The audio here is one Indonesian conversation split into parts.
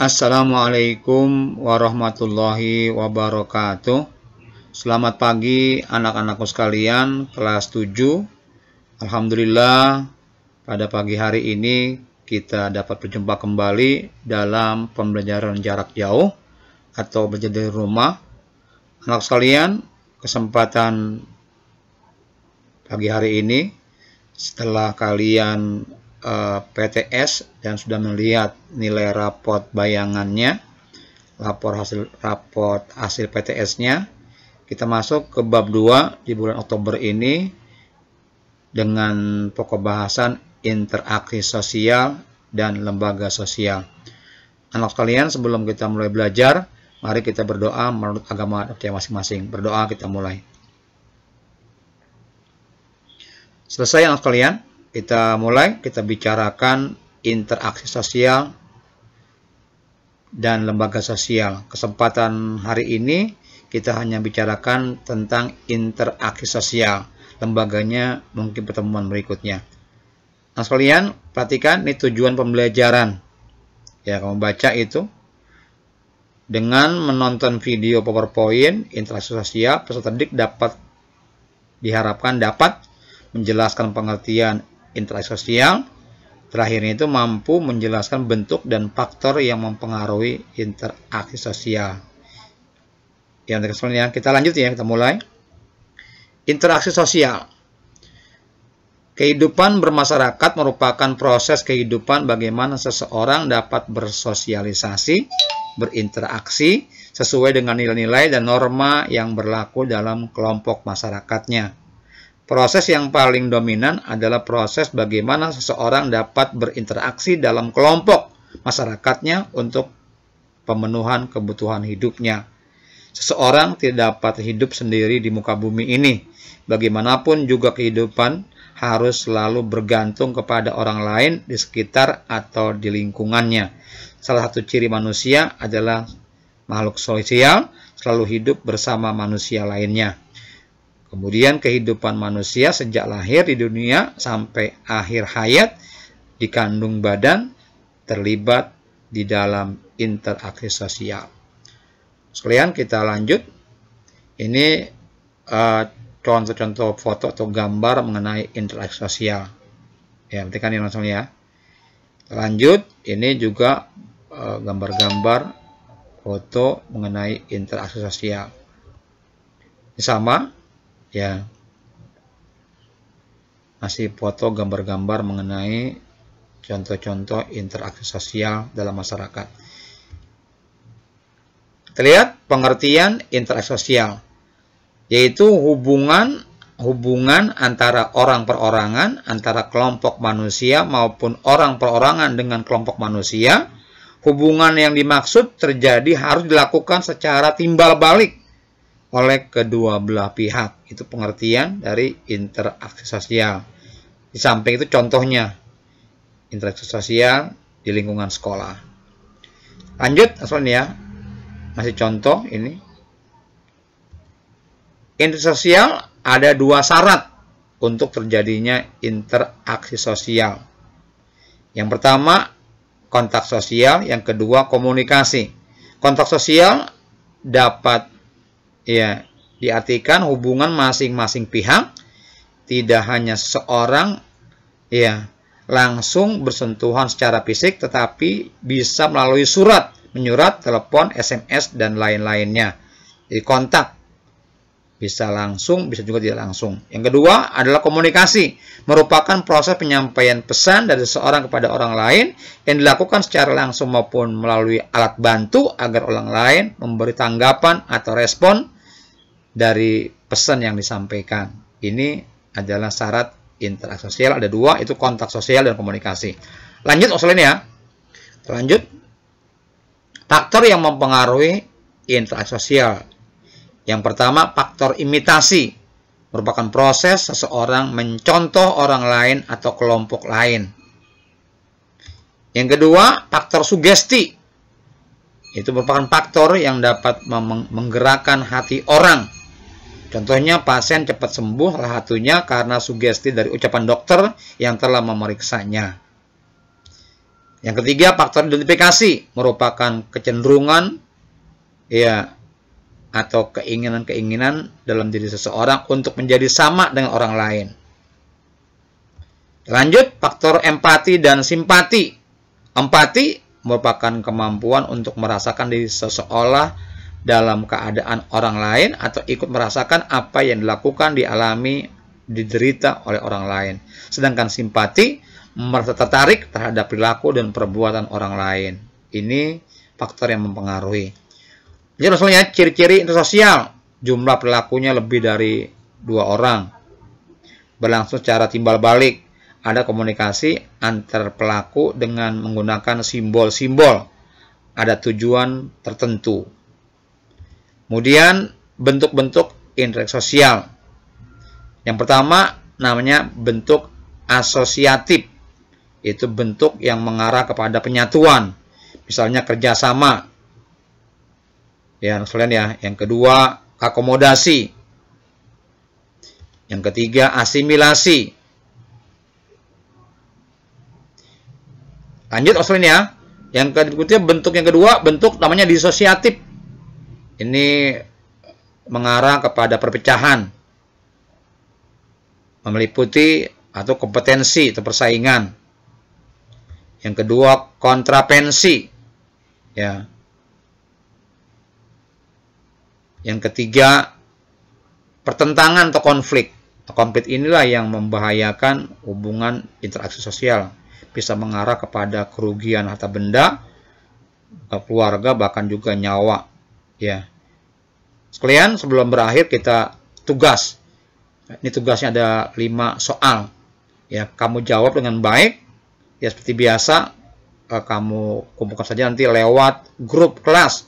Assalamualaikum warahmatullahi wabarakatuh. Selamat pagi anak-anakku sekalian kelas 7. Alhamdulillah pada pagi hari ini kita dapat berjumpa kembali dalam pembelajaran jarak jauh atau belajar dari rumah. Anak sekalian, kesempatan pagi hari ini setelah kalian PTS dan sudah melihat nilai raport bayangannya, raport hasil PTS-nya, kita masuk ke bab 2 di bulan Oktober ini dengan pokok bahasan interaksi sosial dan lembaga sosial. Anak sekalian, sebelum kita mulai belajar, mari kita berdoa menurut agama percaya masing-masing. Berdoa, kita mulai. Selesai anak sekalian, kita mulai, kita bicarakan interaksi sosial dan lembaga sosial. Kesempatan hari ini kita hanya bicarakan tentang interaksi sosial. Lembaganya mungkin pertemuan berikutnya. Nah sekalian, perhatikan ini tujuan pembelajaran. Ya, kamu baca itu. Dengan menonton video PowerPoint, interaksi sosial, peserta didik diharapkan dapat menjelaskan pengertian interaksi sosial. Terakhirnya itu mampu menjelaskan bentuk dan faktor yang mempengaruhi interaksi sosial. Yang kita lanjut ya, kita mulai. Interaksi sosial. Kehidupan bermasyarakat merupakan proses kehidupan bagaimana seseorang dapat bersosialisasi, berinteraksi sesuai dengan nilai-nilai dan norma yang berlaku dalam kelompok masyarakatnya. Proses yang paling dominan adalah proses bagaimana seseorang dapat berinteraksi dalam kelompok masyarakatnya untuk pemenuhan kebutuhan hidupnya. Seseorang tidak dapat hidup sendiri di muka bumi ini. Bagaimanapun juga kehidupan harus selalu bergantung kepada orang lain di sekitar atau di lingkungannya. Salah satu ciri manusia adalah makhluk sosial, selalu hidup bersama manusia lainnya. Kemudian kehidupan manusia sejak lahir di dunia sampai akhir hayat di kandung badan terlibat di dalam interaksi sosial. Sekalian kita lanjut. Ini contoh-contoh foto atau gambar mengenai interaksi sosial. Ya, perhatikan ini langsung ya. Lanjut, ini juga gambar-gambar foto mengenai interaksi sosial. Ini sama. Ya, masih foto gambar-gambar mengenai contoh-contoh interaksi sosial dalam masyarakat. Kita lihat pengertian interaksi sosial, yaitu hubungan antara orang perorangan, antara kelompok manusia maupun orang perorangan dengan kelompok manusia. Hubungan yang dimaksud terjadi harus dilakukan secara timbal balik oleh kedua belah pihak. Itu pengertian dari interaksi sosial. Di samping itu contohnya interaksi sosial di lingkungan sekolah. Lanjut, ya. Masih contoh ini. Interaksi sosial ada dua syarat untuk terjadinya interaksi sosial. Yang pertama, kontak sosial. Yang kedua, komunikasi. Kontak sosial dapat diartikan hubungan masing-masing pihak, tidak hanya seseorang langsung bersentuhan secara fisik, tetapi bisa melalui surat, menyurat, telepon, SMS, dan lain-lainnya. Jadi kontak bisa langsung, bisa juga tidak langsung. Yang kedua adalah komunikasi, merupakan proses penyampaian pesan dari seseorang kepada orang lain yang dilakukan secara langsung maupun melalui alat bantu agar orang lain memberi tanggapan atau respon dari pesan yang disampaikan. Ini adalah syarat interaksi sosial. Ada dua, itu kontak sosial dan komunikasi. Lanjut, ya. Lanjut. Faktor yang mempengaruhi interaksi sosial. Yang pertama, faktor imitasi. Merupakan proses seseorang mencontoh orang lain atau kelompok lain. Yang kedua, faktor sugesti. Itu merupakan faktor yang dapat menggerakkan hati orang. Contohnya pasien cepat sembuh, salah satunya karena sugesti dari ucapan dokter yang telah memeriksanya. Yang ketiga, faktor identifikasi merupakan kecenderungan ya atau keinginan-keinginan dalam diri seseorang untuk menjadi sama dengan orang lain. Lanjut, faktor empati dan simpati. Empati merupakan kemampuan untuk merasakan diri seseorang dalam keadaan orang lain atau ikut merasakan apa yang dilakukan, dialami, diderita oleh orang lain. Sedangkan simpati merasa tertarik terhadap perilaku dan perbuatan orang lain. Ini faktor yang mempengaruhi. Jadi maksudnya ciri-ciri intersosial, jumlah perilakunya lebih dari 2 orang, berlangsung secara timbal balik, ada komunikasi antar pelaku dengan menggunakan simbol-simbol, ada tujuan tertentu. Kemudian bentuk-bentuk interaksi sosial. Yang pertama namanya bentuk asosiatif. Itu bentuk yang mengarah kepada penyatuan. Misalnya kerjasama. Ya, sekalian ya. Yang kedua, akomodasi. Yang ketiga, asimilasi. Lanjut, sekalian ya. Yang bentuk yang kedua, bentuk namanya disosiatif. Ini mengarah kepada perpecahan. Meliputi atau kompetensi atau persaingan. Yang kedua, kontrapensi. Ya. Yang ketiga, pertentangan atau konflik. Konflik inilah yang membahayakan hubungan interaksi sosial. Bisa mengarah kepada kerugian harta benda, keluarga, bahkan juga nyawa. Ya. Sekalian, sebelum berakhir kita tugas. Ini tugasnya ada 5 soal. Ya, kamu jawab dengan baik. Ya, seperti biasa, kamu kumpulkan saja nanti lewat grup kelas.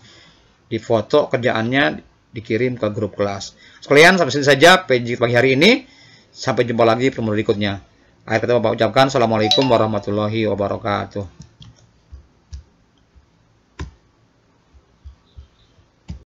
Di foto kerjaannya dikirim ke grup kelas. Sekalian, sampai sini saja PJ pagi hari ini. Sampai jumpa lagi di pertemuan berikutnya. Akhir kata Bapak ucapkan, Assalamualaikum warahmatullahi wabarakatuh.